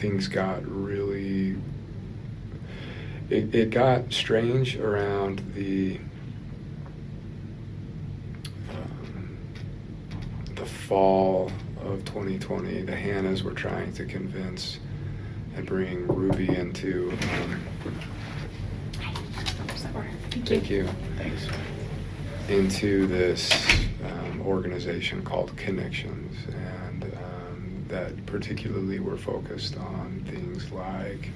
things got really, it got strange around the fall of 2020. The Hannahs were trying to convince and bring Ruby into thank you. Thanks. Into this organization called Connexions, and that particularly were focused on things like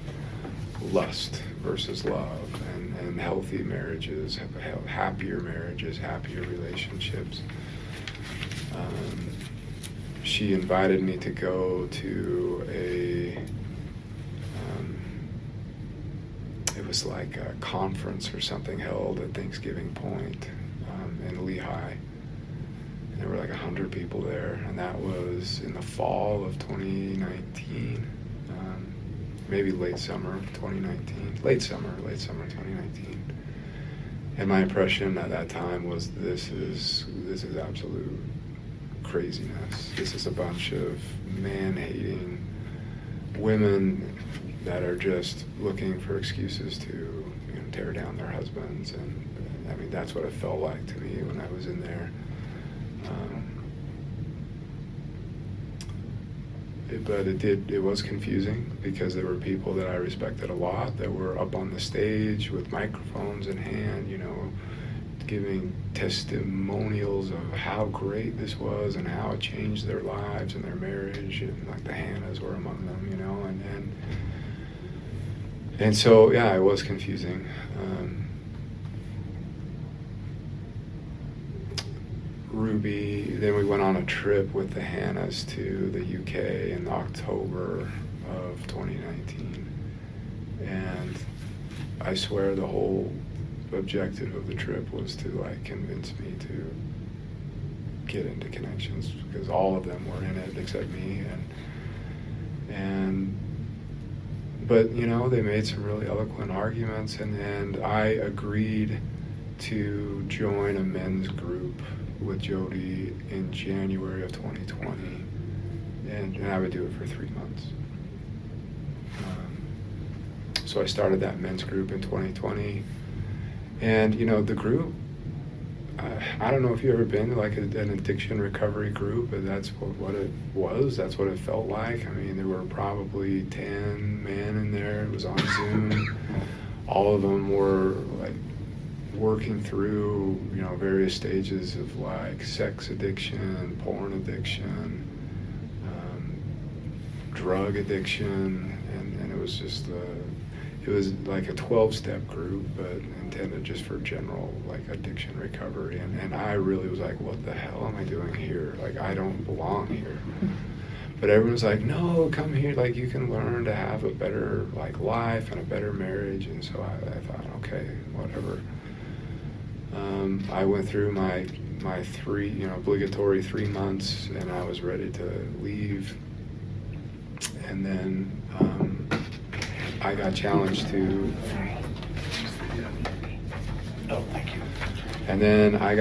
lust versus love, and healthy marriages, happier marriages, happier relationships. She invited me to go to it was like a conference or something held at Thanksgiving Point in Lehigh. And there were like 100 people there, and that was in the fall of 2019, maybe late summer of 2019, late summer 2019. And my impression at that time was this is absolute craziness. This is a bunch of man-hating women that are just looking for excuses to tear down their husbands, and I mean that's what it felt like to me when I was in there. But it was confusing because there were people that I respected a lot that were up on the stage with microphones in hand, giving testimonials of how great this was and how it changed their lives and their marriage, and like the Hannahs were among them, and so yeah, it was confusing. Ruby, then we went on a trip with the Hannahs to the UK in October of 2019, and I swear the whole objective of the trip was to like convince me to get into Connexions, because all of them were in it except me, but they made some really eloquent arguments, and I agreed to join a men's group with Jody in January of 2020, and I would do it for 3 months. So I started that men's group in 2020, and the group, I don't know if you've ever been to like an addiction recovery group, but that's what it was. That's what it felt like. I mean, there were probably 10 men in there. It was on Zoom. All of them were like working through, various stages of like sex addiction, porn addiction, drug addiction, and it was just it was like a 12-step group, but intended just for general like addiction recovery. And I really was like, what the hell am I doing here? Like, I don't belong here. But everyone's like, no, come here. Like, you can learn to have a better like life and a better marriage. And so I thought, okay, whatever. I went through my obligatory 3 months, and I was ready to leave. And then I got challenged to. Oh, thank you. And then I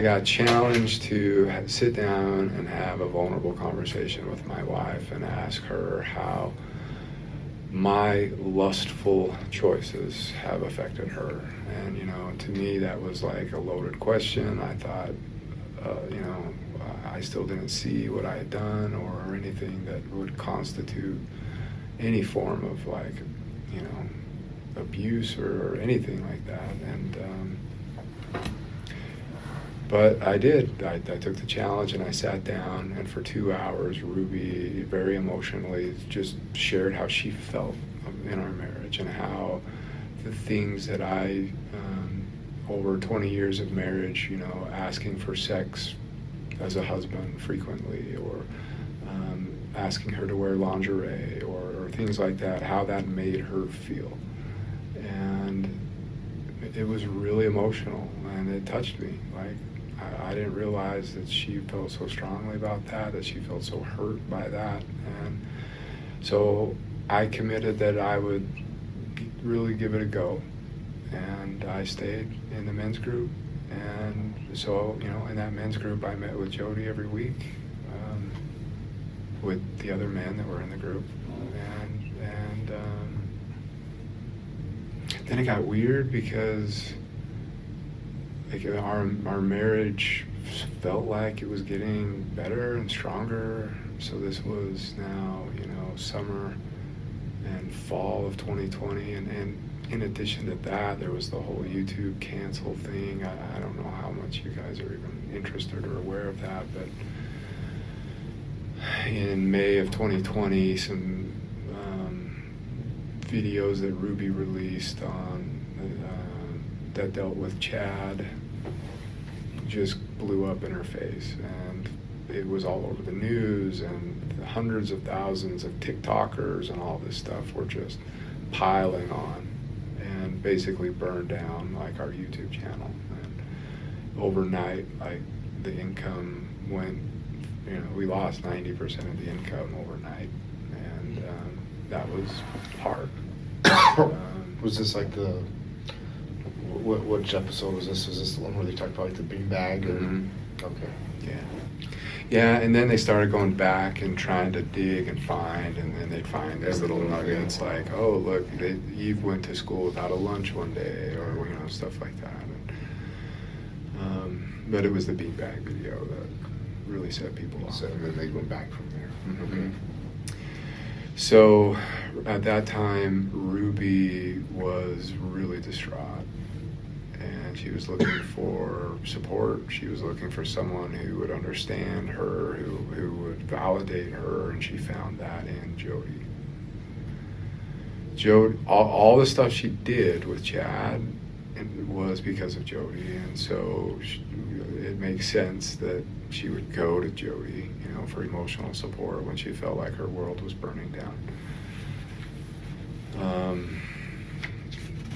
got challenged to sit down and have a vulnerable conversation with my wife and ask her how my lustful choices have affected her. And to me that was like a loaded question. I thought, I still didn't see what I had done or anything that would constitute any form of like, abuse or anything like that. And but I did. I took the challenge, and I sat down, and for 2 hours, Ruby very emotionally just shared how she felt in our marriage, and how the things that I, over 20 years of marriage, asking for sex as a husband frequently, or asking her to wear lingerie, or things like that, how that made her feel. And it was really emotional, and it touched me. Like, I didn't realize that she felt so strongly about that she felt so hurt by that. And so I committed that I would really give it a go. And I stayed in the men's group. And so, in that men's group, I met with Jody every week, with the other men that were in the group. and then it got weird because like our marriage felt like it was getting better and stronger. So this was now, you know, summer and fall of 2020, and in addition to that, there was the whole YouTube cancel thing. I don't know how much you guys are even interested or aware of that, but in May of 2020, some videos that Ruby released on that dealt with Chad just blew up in her face, and it was all over the news, and hundreds of thousands of TikTokers and all this stuff were just piling on and basically burned down like our YouTube channel. And overnight, like the income went, you know, we lost 90% of the income overnight, and that was hard. Was this like the, which episode was this? Was this the one where they talked about like the big bag? Or? Mm-hmm. Okay. Yeah, and then they started going back and trying to dig and find, and then they'd find these little nuggets like, oh, look, Eve went to school without a lunch one day, or, you know, stuff like that. And, but it was the beanbag video that really set people off. So, and then they went back from there. Mm-hmm. Okay. So at that time, Ruby was really distraught, and she was looking for support. She was looking for someone who would understand her, who would validate her, and she found that in Jody. All the stuff she did with Chad was because of Jody, and so it makes sense that she would go to Jody, you know, for emotional support when she felt like her world was burning down.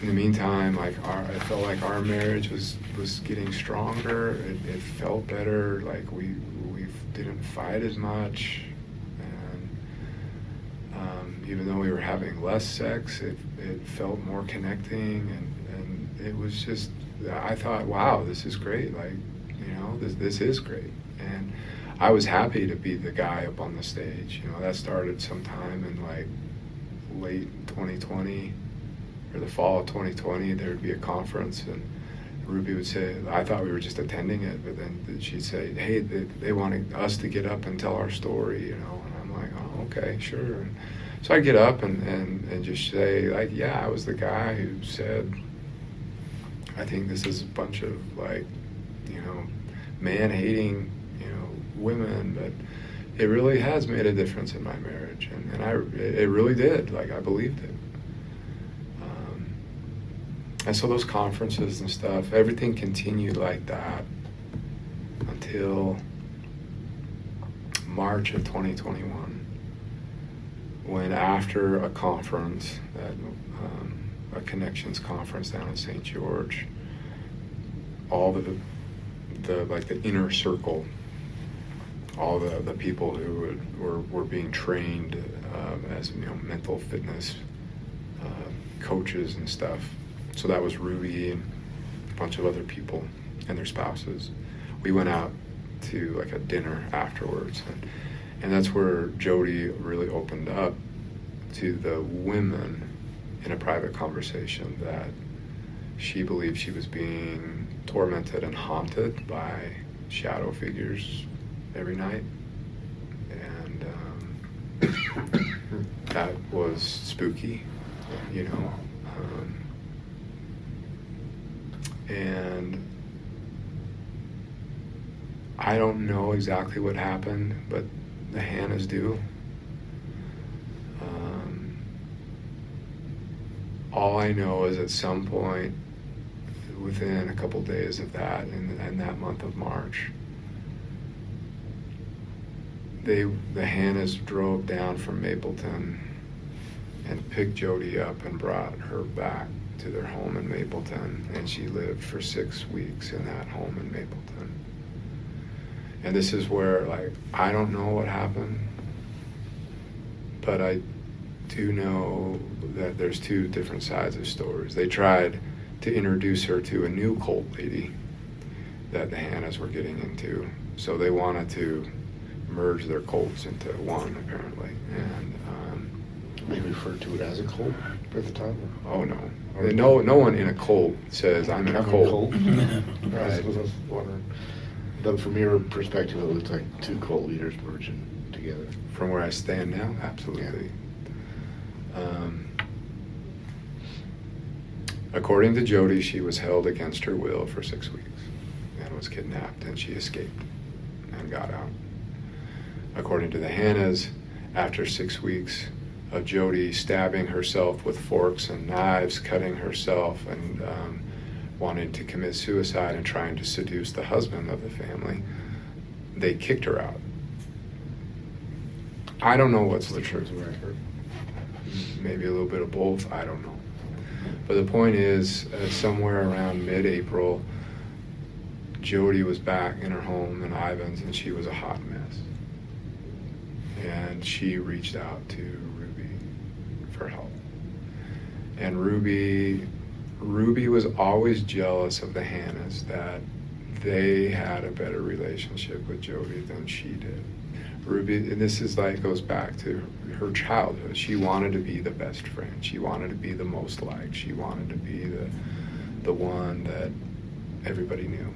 In the meantime, like I felt like our marriage was getting stronger. It felt better. Like we didn't fight as much, and even though we were having less sex, it felt more connecting, and it was just, I thought, wow, this is great. Like, you know, this is great, and I was happy to be the guy up on the stage. You know, that started sometime in like late 2020. Or the fall of 2020, there would be a conference, and Ruby would say, I thought we were just attending it, but then she'd say, hey, they wanted us to get up and tell our story, you know, and I'm like, oh, okay, sure. And so I'd get up and just say, like, yeah, I was the guy who said, I think this is a bunch of, like, you know, man-hating, you know, women, but it really has made a difference in my marriage, and it really did, like, I believed it. And so those conferences and stuff, everything continued like that until March of 2021, when after a conference, a Connexions conference down in St. George, all the inner circle, all the people who were being trained as, you know, mental fitness coaches and stuff. So that was Ruby and a bunch of other people and their spouses. We went out to like a dinner afterwards, and that's where Jody really opened up to the women in a private conversation that she believed she was being tormented and haunted by shadow figures every night, and that was spooky, you know. And I don't know exactly what happened, but the Hannahs do. All I know is at some point within a couple days of that, in that month of March, the Hannahs drove down from Mapleton and picked Jody up and brought her back to their home in Mapleton, and she lived for 6 weeks in that home in Mapleton. And this is where, like, I don't know what happened, but I do know that there's two different sides of stories. They tried to introduce her to a new cult lady that the Hannahs were getting into, so they wanted to merge their cults into one, apparently. And they referred to it as a cult at the time? Oh, no. No one in a cult says, I'm in a cult. Right. I was wondering. But from your perspective, it looks like two cult leaders merging together. From where I stand now, absolutely. According to Jody, she was held against her will for 6 weeks and was kidnapped, and she escaped and got out. According to the Hannahs, after 6 weeks of Jody stabbing herself with forks and knives, cutting herself, and wanting to commit suicide and trying to seduce the husband of the family, they kicked her out. I don't know what's the truth. Maybe a little bit of both, I don't know. But the point is, somewhere around mid-April, Jody was back in her home in Ivins, and she was a hot mess. And she reached out to Ruby for help. And Ruby was always jealous of the Hannahs, that they had a better relationship with Jody than she did. Ruby, and this is like, goes back to her childhood. She wanted to be the best friend. She wanted to be the most liked. She wanted to be the one that everybody knew.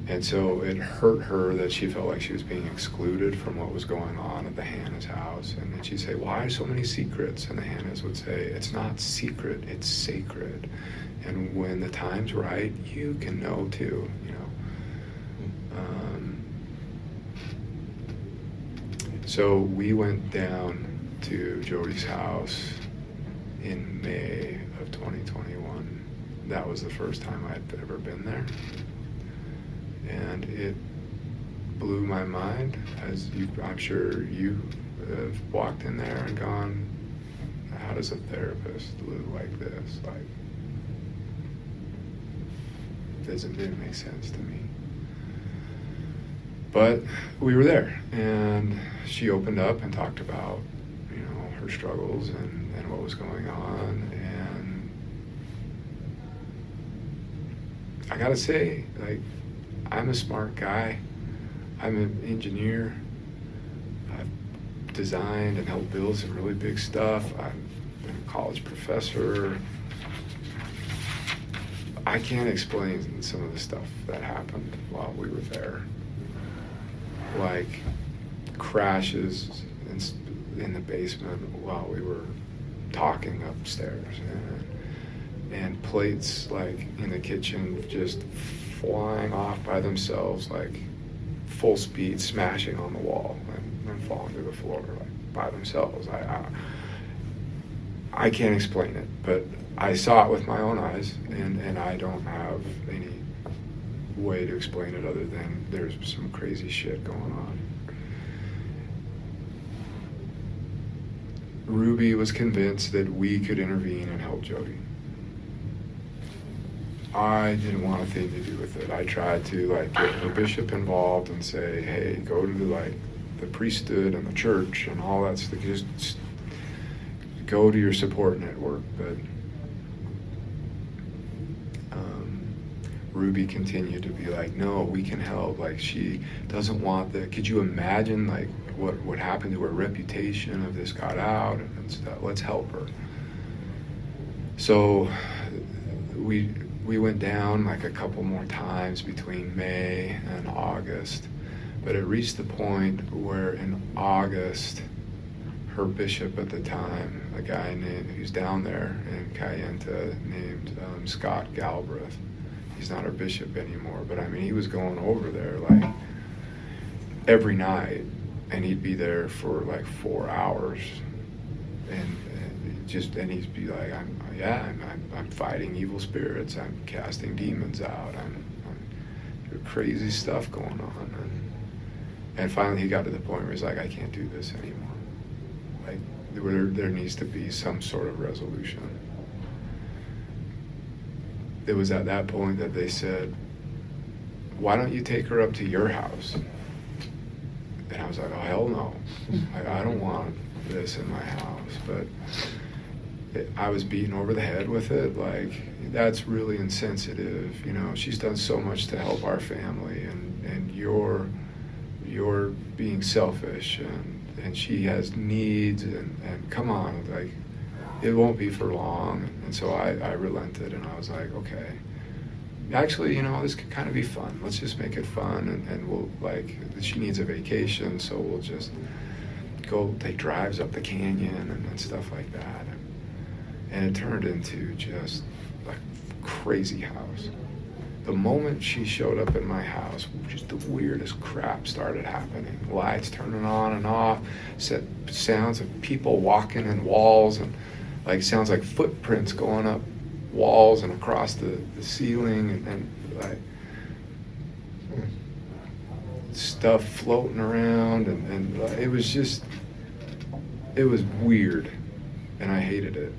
And so it hurt her that she felt like she was being excluded from what was going on at the Hannah's house. And then she'd say, why so many secrets? And the Hannahs would say, it's not secret, it's sacred. And when the time's right, you can know too, you know. So we went down to Jody's house in May of 2021. That was the first time I'd ever been there. And it blew my mind, as I'm sure you have walked in there and gone, how does a therapist live like this? Like, didn't make sense to me. But we were there, and she opened up and talked about, you know, her struggles and what was going on. And I gotta say, like, I'm a smart guy. I'm an engineer. I've designed and helped build some really big stuff. I've been a college professor. I can't explain some of the stuff that happened while we were there. Like crashes in the basement while we were talking upstairs, and plates like in the kitchen just flying off by themselves, like full speed, smashing on the wall and falling to the floor like by themselves. I can't explain it, but I saw it with my own eyes, and I don't have any way to explain it other than there's some crazy shit going on. Ruby was convinced that we could intervene and help Jody. I didn't want a thing to do with it. I tried to like get the bishop involved and say, hey, go to the priesthood and the church and all that stuff. Just go to your support network. But Ruby continued to be like, no, we can help. Like, she doesn't want that. Could you imagine like what happened to her reputation if this got out and stuff? Let's help her. So we went down like a couple more times between May and August, but it reached the point where in August, her bishop at the time, a guy who's down there in Kayenta named Scott Galbraith, he's not our bishop anymore, but I mean, he was going over there like every night, and he'd be there for like 4 hours, and he'd be like, I'm fighting evil spirits, I'm casting demons out, I'm crazy stuff going on, and finally he got to the point where he's like, I can't do this anymore. Like, there needs to be some sort of resolution. It was at that point that they said, why don't you take her up to your house? And I was like, oh, hell no. Like, I don't want this in my house. But I was beaten over the head with it. Like, that's really insensitive. You know, she's done so much to help our family, and you're being selfish, and she has needs, and come on, like, it won't be for long. And so I relented, and I was like, okay, actually, you know, this could kind of be fun. Let's just make it fun, and we'll, like, she needs a vacation, so we'll just go take drives up the canyon and stuff like that. And it turned into just like crazy house. The moment she showed up in my house, just the weirdest crap started happening. Lights turning on and off, sounds of people walking in walls, and like sounds like footprints going up walls and across the ceiling, and like stuff floating around, and it was just, it was weird, and I hated it.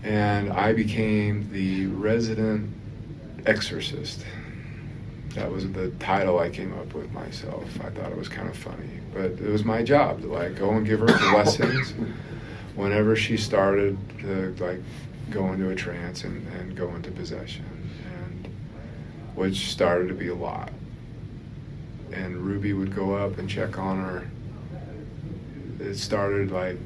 And I became the resident exorcist. That was the title I came up with myself. I thought it was kind of funny, but it was my job to like go and give her blessings whenever she started to like go into a trance and go into possession, and which started to be a lot. And Ruby would go up and check on her. It started like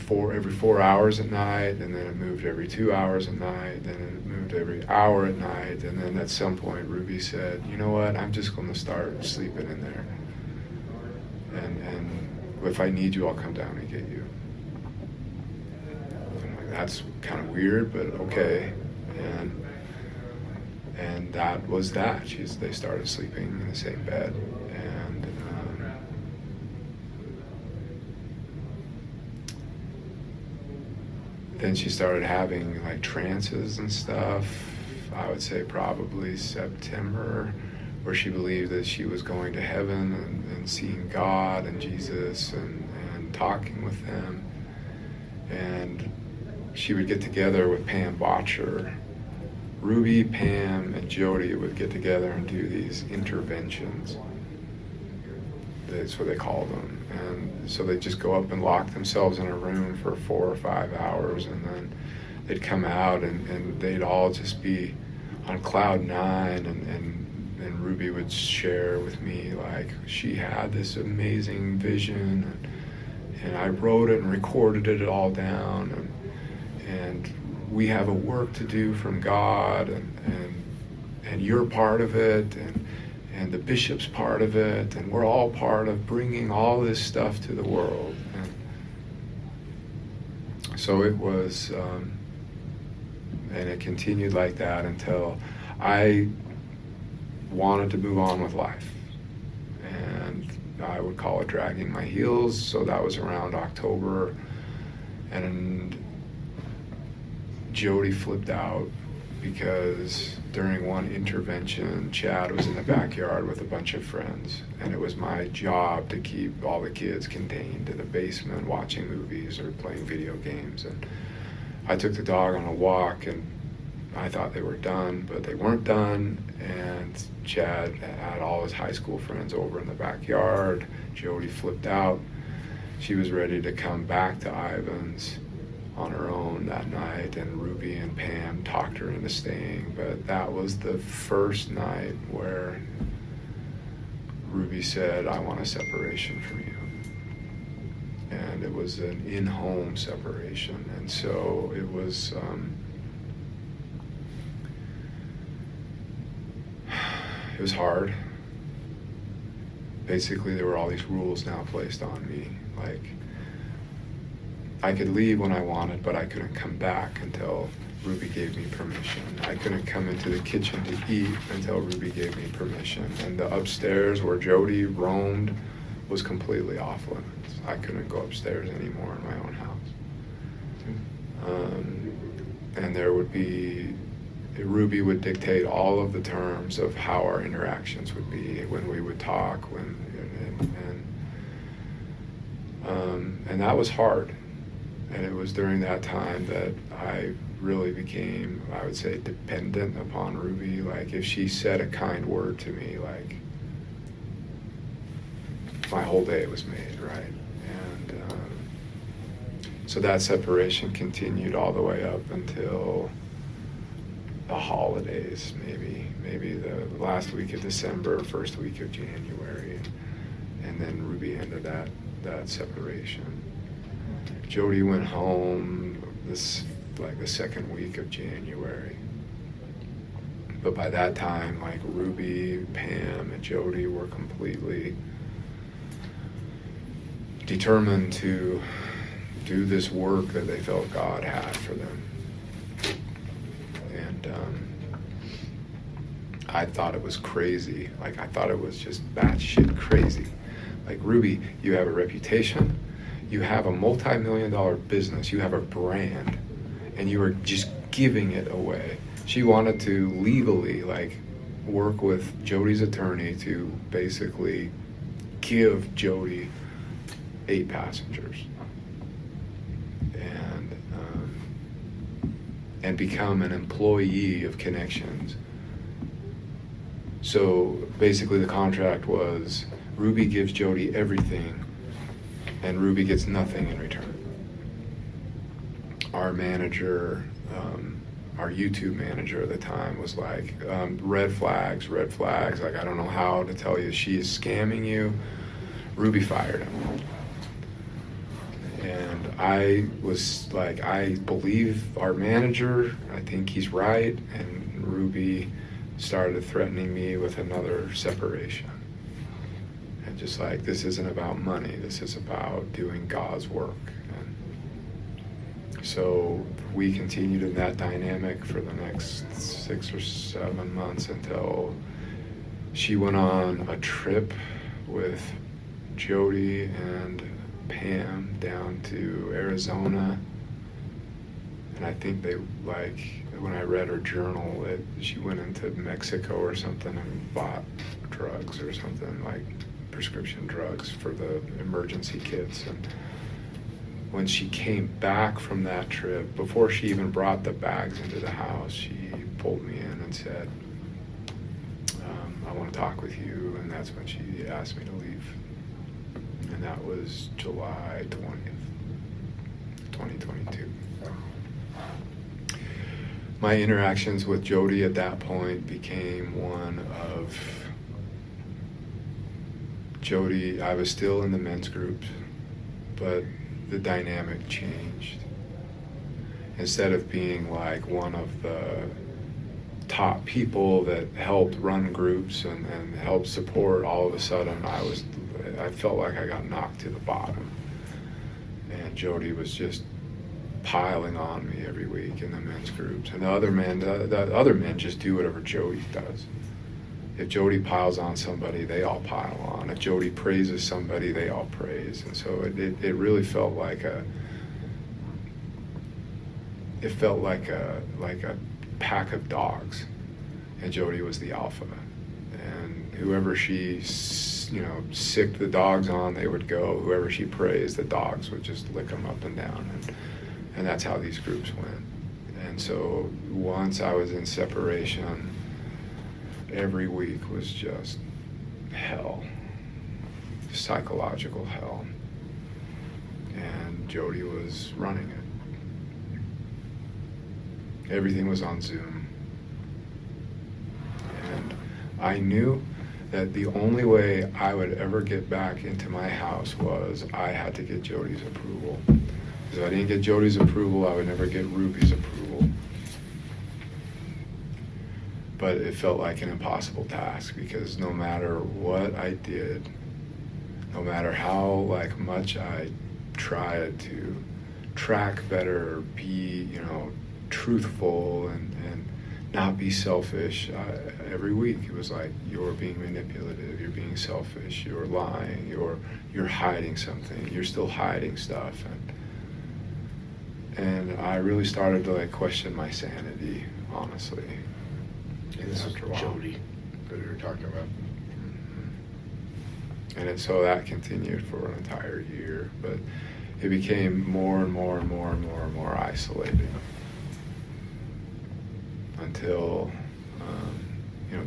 every 4 hours at night, and then it moved every 2 hours at night, then it moved every hour at night, and then at some point Ruby said, you know what, I'm just going to start sleeping in there, and if I need you, I'll come down and get you. I'm like, that's kind of weird, but okay. And that was that. They started sleeping in the same bed, and then she started having like trances and stuff. I would say probably September, where she believed that she was going to heaven and seeing God and Jesus and talking with them. And she would get together with Pam Botcher. Ruby, Pam, and Jody would get together and do these interventions. That's what they called them. And so they'd just go up and lock themselves in a room for 4 or 5 hours, and then they'd come out and they'd all just be on cloud nine, and Ruby would share with me like she had this amazing vision, and I wrote it and recorded it all down, and we have a work to do from God, and you're part of it, and the bishop's part of it, and we're all part of bringing all this stuff to the world. And so it was, and it continued like that until I wanted to move on with life. And I would call it dragging my heels, so that was around October. And Jody flipped out because during one intervention, Chad was in the backyard with a bunch of friends, and it was my job to keep all the kids contained in the basement watching movies or playing video games. And I took the dog on a walk, and I thought they were done, but they weren't done. And Chad had all his high school friends over in the backyard. Jody flipped out. She was ready to come back to Ivan's on her own that night, and Ruby and Pam talked her into staying. But that was the first night where Ruby said, I want a separation from you. And it was an in-home separation. And so it was, it was hard. Basically, there were all these rules now placed on me. Like, I could leave when I wanted, but I couldn't come back until Ruby gave me permission. I couldn't come into the kitchen to eat until Ruby gave me permission. And the upstairs where Jody roamed was completely off limits. I couldn't go upstairs anymore in my own house. And there would be, Ruby would dictate all of the terms of how our interactions would be, when we would talk, and that was hard. And it was during that time that I really became, I would say, dependent upon Ruby. Like, if she said a kind word to me, like, my whole day was made, right? And so that separation continued all the way up until the holidays, maybe the last week of December, first week of January. And and then Ruby ended that separation. Jody went home the second week of January. But by that time, like, Ruby, Pam, and Jody were completely determined to do this work that they felt God had for them. And I thought it was crazy. Like, I thought it was just batshit crazy. Like, Ruby, you have a reputation, you have a multi-million-dollar business, you have a brand, and you are just giving it away. She wanted to legally, like, work with Jody's attorney to basically give Jody 8 passengers and become an employee of Connexions. So basically the contract was Ruby gives Jody everything and Ruby gets nothing in return. Our manager, our YouTube manager at the time, was like, red flags, like, I don't know how to tell you, she is scamming you. Ruby fired him. And I was like, I believe our manager, I think he's right. And Ruby started threatening me with another separation. And just like, this isn't about money, this is about doing God's work. And so we continued in that dynamic for the next 6 or 7 months until she went on a trip with Jody and Pam down to Arizona. And I think they, like, when I read her journal, she went into Mexico or something and bought drugs or something, like prescription drugs for the emergency kits. And when she came back from that trip, before she even brought the bags into the house, she pulled me in and said, I want to talk with you. And that's when she asked me to leave. And that was July 20th, 2022. My interactions with Jody at that point became one of Jody. I was still in the men's groups, but the dynamic changed. Instead of being like one of the top people that helped run groups and helped support, all of a sudden I felt like I got knocked to the bottom. And Jody was just piling on me every week in the men's groups. And the other men just do whatever Jody does. If Jody piles on somebody, they all pile on. If Jody praises somebody, they all praise. And so it really felt like a pack of dogs. And Jody was the alpha. And whoever she, sicked the dogs on, they would go. Whoever she praised, the dogs would just lick them up and down. And that's how these groups went. And so once I was in separation, every week was just hell, psychological hell. And Jody was running it. Everything was on Zoom. And I knew that the only way I would ever get back into my house was I had to get Jody's approval. Because if I didn't get Jody's approval, I would never get Ruby's approval. But it felt like an impossible task, because no matter what I did, no matter how much I tried to track better, be truthful and not be selfish, every week it was like, you're being manipulative, you're being selfish, you're lying, you're hiding something, you're still hiding stuff. And I really started to question my sanity, honestly. And this was Jody that we were talking about. Mm-hmm. And so that continued for an entire year, but it became more and more and more and more and more isolating. Until,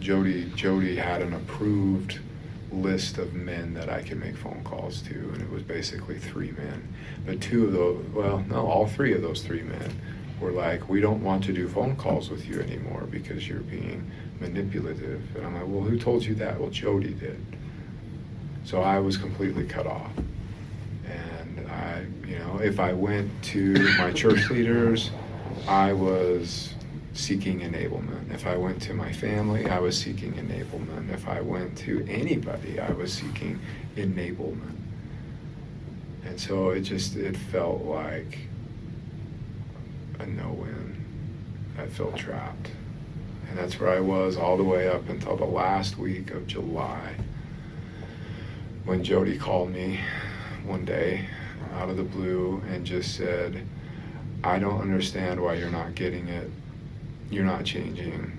Jody had an approved list of men that I could make phone calls to, and it was basically 3 men. But all 3 of those 3 men were like, we don't want to do phone calls with you anymore because you're being manipulative. And I'm like, well, who told you that? Well, Jody did. So I was completely cut off. And I, if I went to my church leaders, I was seeking enablement. If I went to my family, I was seeking enablement. If I went to anybody, I was seeking enablement. And so it felt like a no-win. I felt trapped. And that's where I was all the way up until the last week of July, when Jody called me one day out of the blue and just said, I don't understand why you're not getting it. You're not changing.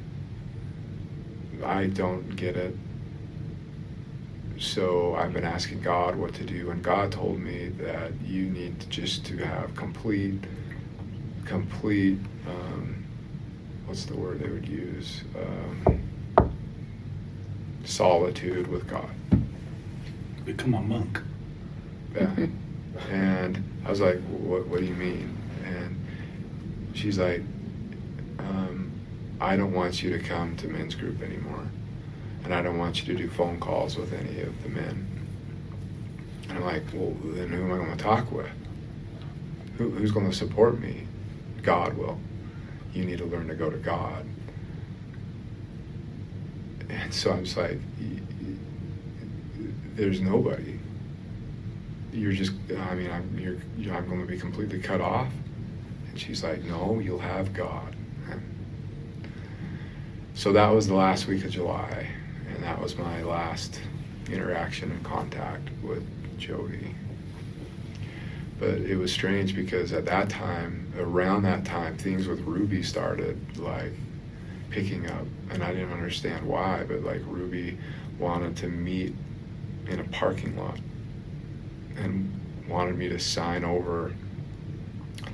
I don't get it. So I've been asking God what to do, and God told me that you need to have complete, what's the word they would use? Solitude with God. Become a monk. Yeah. And I was like, what do you mean? And she's like, I don't want you to come to men's group anymore. And I don't want you to do phone calls with any of the men. And I'm like, well, then who am I going to talk with? Who's going to support me? God will. You need to learn to go to God. And so I'm just like, there's nobody. You're just, I'm going to be completely cut off. And she's like, no, you'll have God. So that was the last week of July, and that was my last interaction and contact with Jody. But it was strange because at that time, around that time, things with Ruby started like picking up, and I didn't understand why, but like Ruby wanted to meet in a parking lot and wanted me to sign over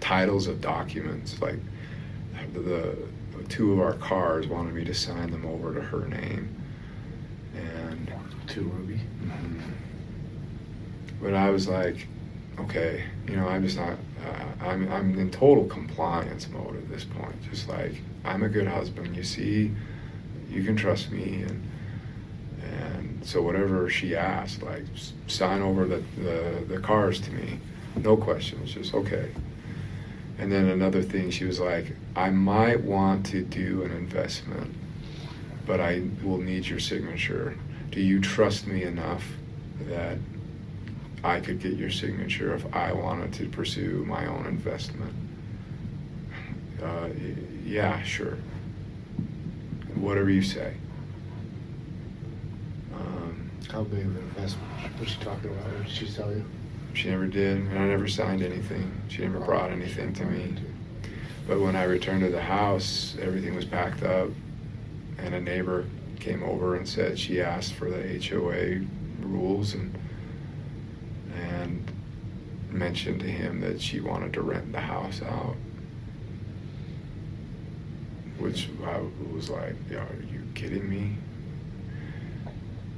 titles of documents, like the two of our cars wanted me to sign them over to her name. And to Ruby. Mm-hmm. But I was like, okay, I'm just not, I'm in total compliance mode at this point. Just like, I'm a good husband, you see, you can trust me. And so whatever she asked, like, sign over the cars to me, no questions, just okay. And then another thing, she was like, I might want to do an investment, but I will need your signature. Do you trust me enough that I could get your signature if I wanted to pursue my own investment? Yeah, sure. Whatever you say. How big of an investment was she talking about? What did she tell you? She never did, and I never signed anything. She never brought anything to me. But when I returned to the house, everything was packed up, and a neighbor came over and said she asked for the HOA rules and mentioned to him that she wanted to rent the house out, which I was like, yeah, are you kidding me?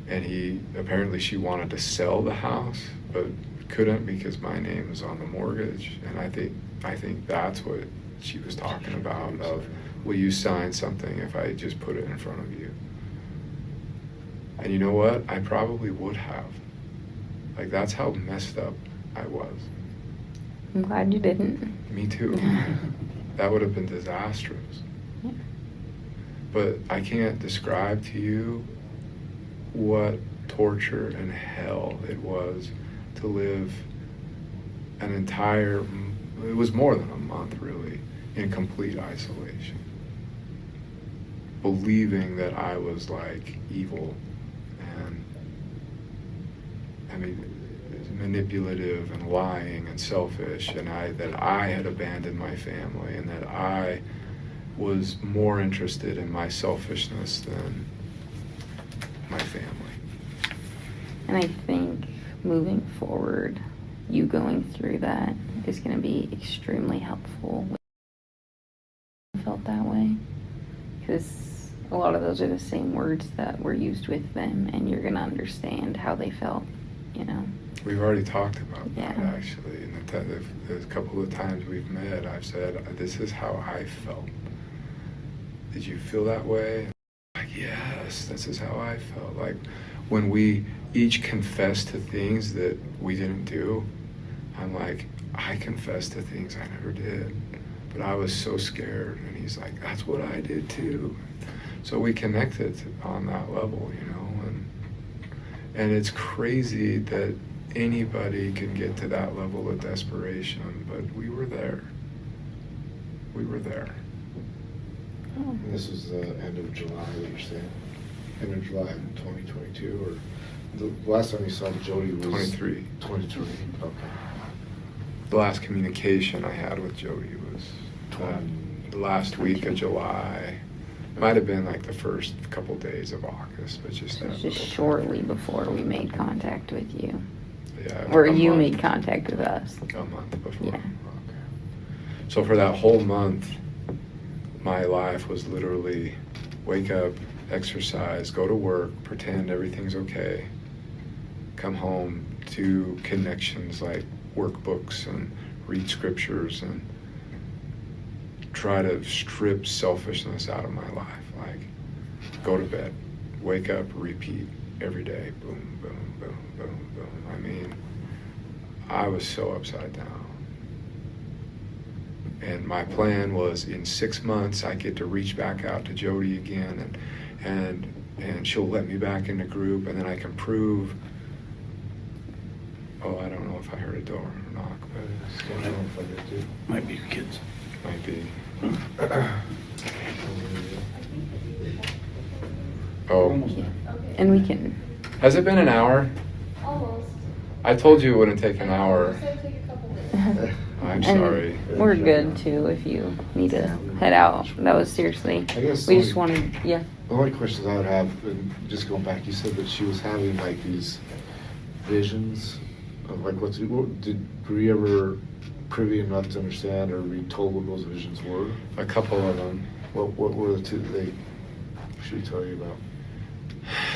And apparently she wanted to sell the house, but couldn't because my name is on the mortgage. And I think that's what she was talking about, of, will you sign something if I just put it in front of you? And you know what? I probably would have. Like, that's how messed up I was. I'm glad you didn't. Me too. That would have been disastrous. Yeah. But I can't describe to you what torture and hell it was to live it was more than a month really, in complete isolation. Believing that I was like evil and, manipulative and lying and selfish, and that I had abandoned my family, and that I was more interested in my selfishness than my family. And I think moving forward, you going through that is going to be extremely helpful. I felt that way because a lot of those are the same words that were used with them, and you're going to understand how they felt, We've already talked about that, Yeah. actually. And the couple of times we've met, I've said, this is how I felt. Did you feel that way? Like, yes, this is how I felt. Like, when we each confessed to things that we didn't do. I'm like, I confessed to things I never did, but I was so scared. And he's like, that's what I did too. So we connected on that level, you know, and it's crazy that anybody can get to that level of desperation, but we were there. We were there. Oh. And this was the end of July, what you're saying? End of July 2022, or the last time you saw Jody was 23. 23. Okay. The last communication I had with Jody was the last week of July. It might have been like the first couple days of August, but just that. Just shortly before we made contact with you. Yeah. Or a you month. made contact with us. A month before. Yeah. Okay. So for that whole month, my life was literally wake up, exercise, go to work, pretend everything's okay, come home, do connections like workbooks and read scriptures and try to strip selfishness out of my life. Like, go to bed, wake up, repeat every day, boom, boom, boom, boom, boom. I mean, I was so upside down. And my plan was in 6 months, I get to reach back out to Jody again, and she'll let me back in the group, and then I can prove. Oh, I don't know if I heard a door knock, but I don't know if I did too. Might be your kids. it might be. Oh, Almost there. And we can, has it been an hour? Almost. I told you it wouldn't take an hour. It said take a couple minutes. I'm and sorry. we're good too if you need to head out. That was seriously, I guess we the just only- wanted, yeah. The only questions I would have, and just going back, you said that she was having like these visions of like were you ever privy enough to understand or be told what those visions were? A couple of them. What were the two that she would tell you about?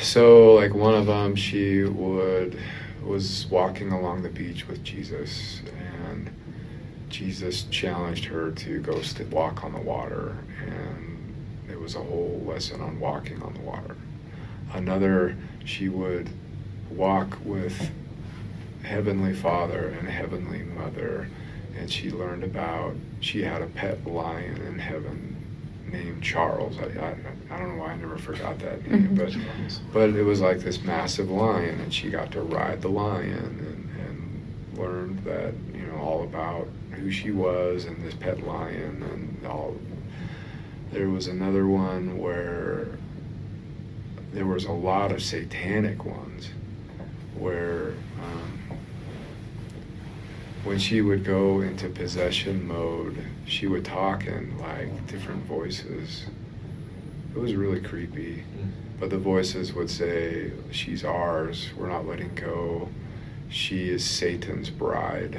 So, like one of them, she was walking along the beach with Jesus, and Jesus challenged her to go walk on the water, and it was a whole lesson on walking on the water. Another, she would walk with Heavenly Father and Heavenly Mother, and she learned about, she had a pet lion in heaven named Charles. I don't know why I never forgot that name, but it was like this massive lion, and she got to ride the lion and learned that, you know, all about who she was and this pet lion and all. There was another one where there was a lot of satanic ones where when she would go into possession mode, she would talk in like different voices. It was really creepy. But the voices would say, she's ours, we're not letting go. She is Satan's bride.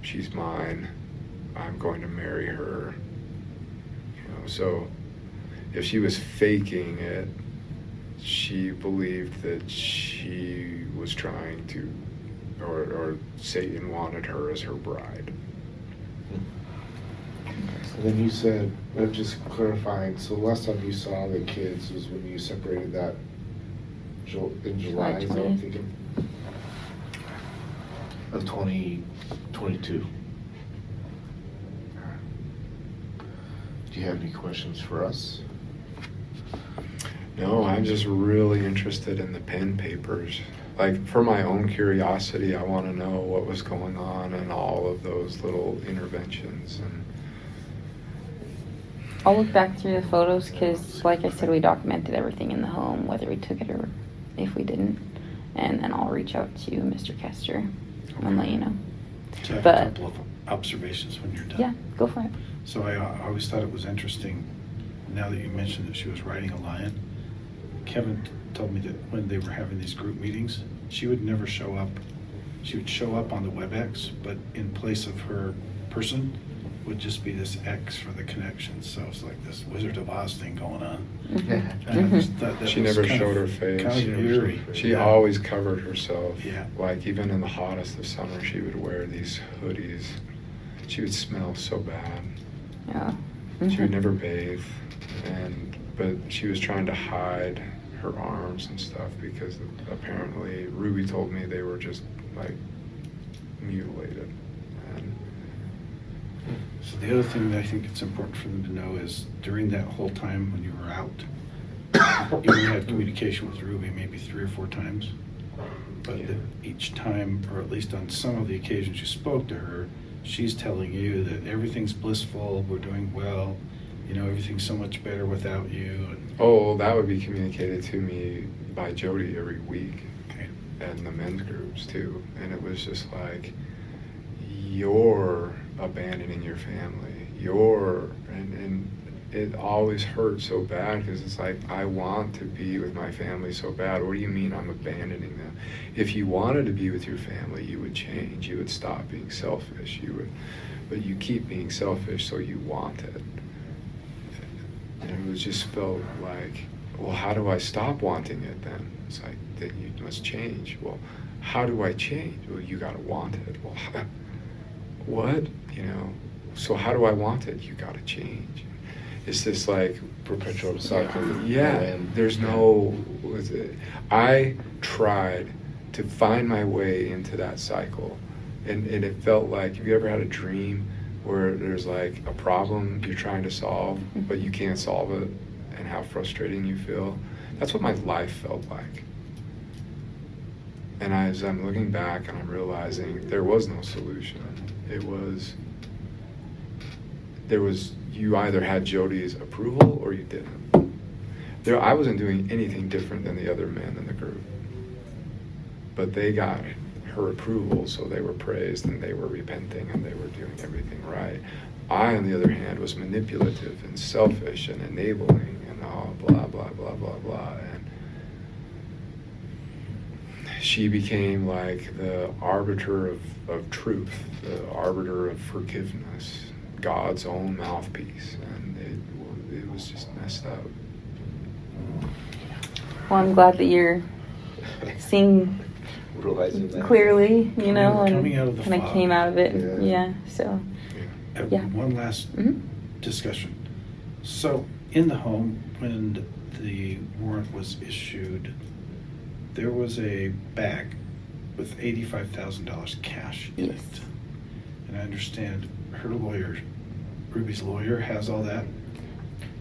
She's mine. I'm going to marry her. You know, so if she was faking it, she believed that she was trying to, or Satan wanted her as her bride. And then you said, just clarifying, so the last time you saw the kids was when you separated that in July, is that what I'm 20th. thinking? Of 2022. Do you have any questions for us? No, I'm just really interested in the pen papers. Like, for my own curiosity, I want to know what was going on and all of those little interventions. And I'll look back through the photos because, like I said, we documented everything in the home, whether we took it or if we didn't. And then I'll reach out to Mr. Kester and let you know. So I have But- a couple of observations when you're done. Yeah, go for it. So I always thought it was interesting, now that you mentioned that she was riding a lion. Kevin told me that when they were having these group meetings, she would never show up. She would show up on the WebEx, but in place of her person would just be this X for the connections. So it's like this Wizard of Oz thing going on. Mm-hmm. And I just thought that she was never kind showed of- her face. Kind of eerie. She Yeah. always covered herself. Yeah. Like, even in the hottest of summer, she would wear these hoodies. She would smell so bad. Yeah. She would Mhm. never bathe, but she was trying to hide her arms and stuff because apparently Ruby told me they were just like mutilated. And So the other thing that I think it's important for them to know is during that whole time when you were out, you only had communication with Ruby maybe 3 or 4 times. But that each time, or at least on some of the occasions you spoke to her, she's telling you that everything's blissful, we're doing well, you know, everything's so much better without you. And oh, that would be communicated to me by Jody every week. okay. And the men's groups too. And it was just like, you're abandoning your family. And it always hurt so bad because it's like, I want to be with my family so bad. What do you mean I'm abandoning them? If you wanted to be with your family, you would change. You would stop being selfish. But you keep being selfish, so you want it. And it was just felt like, well, how do I stop wanting it then? It's like, then you must change. Well, how do I change? Well, you gotta want it. Well, what? You know, so how do I want it? You gotta change. It's this like Perpetual cycle. yeah, there's no, I tried to find my way into that cycle. And it felt like, have you ever had a dream where there's like a problem you're trying to solve, but you can't solve it, and how frustrating you feel? That's what my life felt like. And as I'm looking back and I'm realizing there was no solution. There was, you either had Jody's approval or you didn't. I wasn't doing anything different than the other men in the group. But they got her approval, so they were praised and they were repenting and they were doing everything right. I, on the other hand, was manipulative and selfish and enabling and all blah, blah, blah, blah, blah. And she became like the arbiter of truth, the arbiter of forgiveness, God's own mouthpiece, and it was just messed up. Well, I'm glad that you're seeing Realizing that. clearly, you know, Coming out of the and kind of fog. came out of it. Yeah. Yeah, so, Yeah. Yeah. One last mhm. discussion. So in the home, when the warrant was issued, there was a bag with $85,000 cash in Yes. it. And I understand her lawyer, Ruby's lawyer, has all that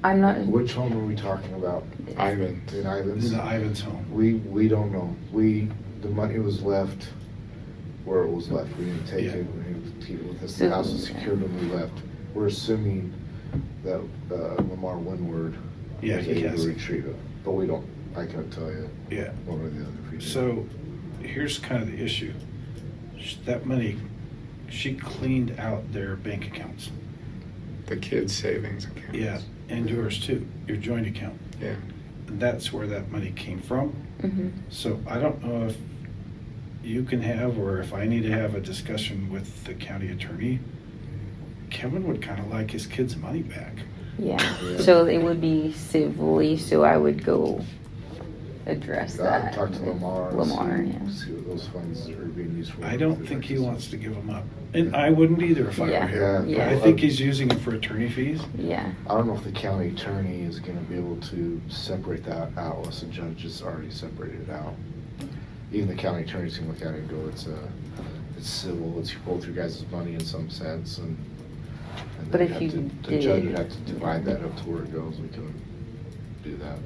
I'm not, Which home are we talking about? Ivan. In Ivans? in the Ivans home. We don't know. The money was left where it was left. We didn't take Yeah. it. The house was secured when we left. We're assuming that Lamar Windward Yeah, was he able has to it. retrieve it. But we don't, I can't tell you Yeah. one or the other. if we do. So here's kind of the issue. That money, she cleaned out their bank accounts. The kids' savings accounts. Yeah, and yours too, your joint account. Yeah. That's where that money came from. mhm. So I don't know if you can have, or if I need to have a discussion with the county attorney. Kevin would kind of like his kids' money back. Yeah, Yeah. so it would be civilly, so I would go address that. Talk to with Lamar. Lamar, and yeah. see what those funds are being used for. I don't think he wants to give them up. And I wouldn't either if I Yeah. were him. Yeah. I think he's using it for attorney fees. Yeah, I don't know if the county attorney is gonna be able to separate that out unless the judge has already separated it out. Even the county attorney's gonna look at it and go, it's civil, it's both your guys' money in some sense, and But they'd if have you to- the judge did- would have to divide that up to where it goes. We can do that.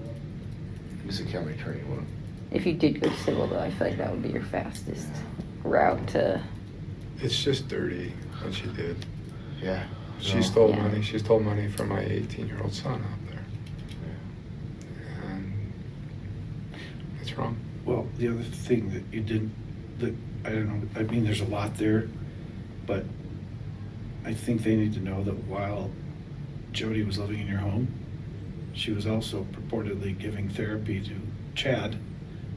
He's the county attorney, wouldn't if you did go civil though, I feel like that would be your fastest route to, It's just dirty what she did. yeah. She No. stole Yeah. money. She stole money from my 18-year-old son out there. And it's wrong. Well, the other thing that you didn't, that, I don't know, I mean, there's a lot there, but I think they need to know that while Jody was living in your home, she was also purportedly giving therapy to Chad,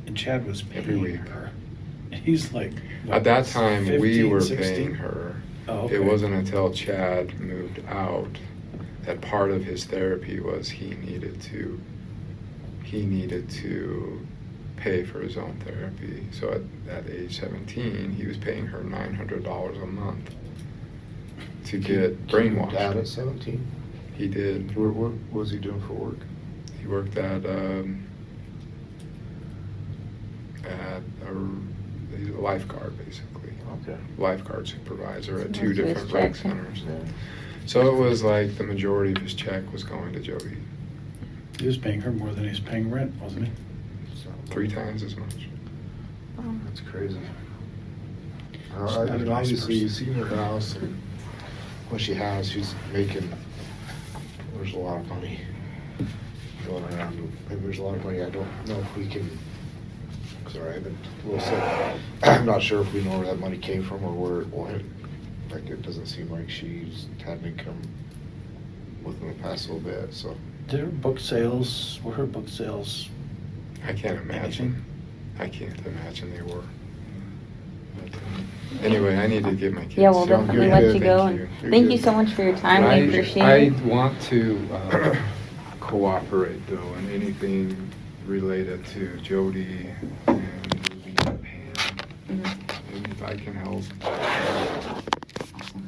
and Chad was Every paying week. her. And he's like, what, At that time, we 15, were 16? paying her. Oh, okay. It wasn't until Chad moved out that part of his therapy was he needed to pay for his own therapy. So at age 17, he was paying her $900 a month to get brainwashed. Dad at 17? He did. What was he doing for work? He worked at lifeguard, basically. Okay. Lifeguard supervisor at So two most of his different rec check- centers. Yeah. So it was like the majority of his check was going to Jody, He was paying her more than he's paying rent, wasn't he? So, 3 times as much. That's crazy. She's I not a mean, nice obviously, you've person. seen her house, and what she has, she's making, there's a lot of money going around. Maybe there's a lot of money. I don't know if we can, sorry, I've been a little sick. I'm not sure if we know where that money came from or where it went. Like, it doesn't seem like she's had an income within the past little bit, so. Did her book sales, were her book sales? I can't imagine. I can't imagine they were. But, anyway, I need to get my kids. Yeah, we'll So definitely you're let good. you go. Thank And You're thank you good. so much for your time. I We appreciate I it. want to cooperate though in anything related to Jody and Ruby and Pam. Mhm. And if I can help.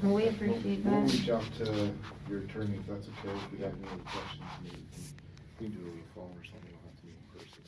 Well, we appreciate We'll that. reach out to your attorney if that's okay, if you have any other questions. We can do it over the phone or something, we'll have to meet in person.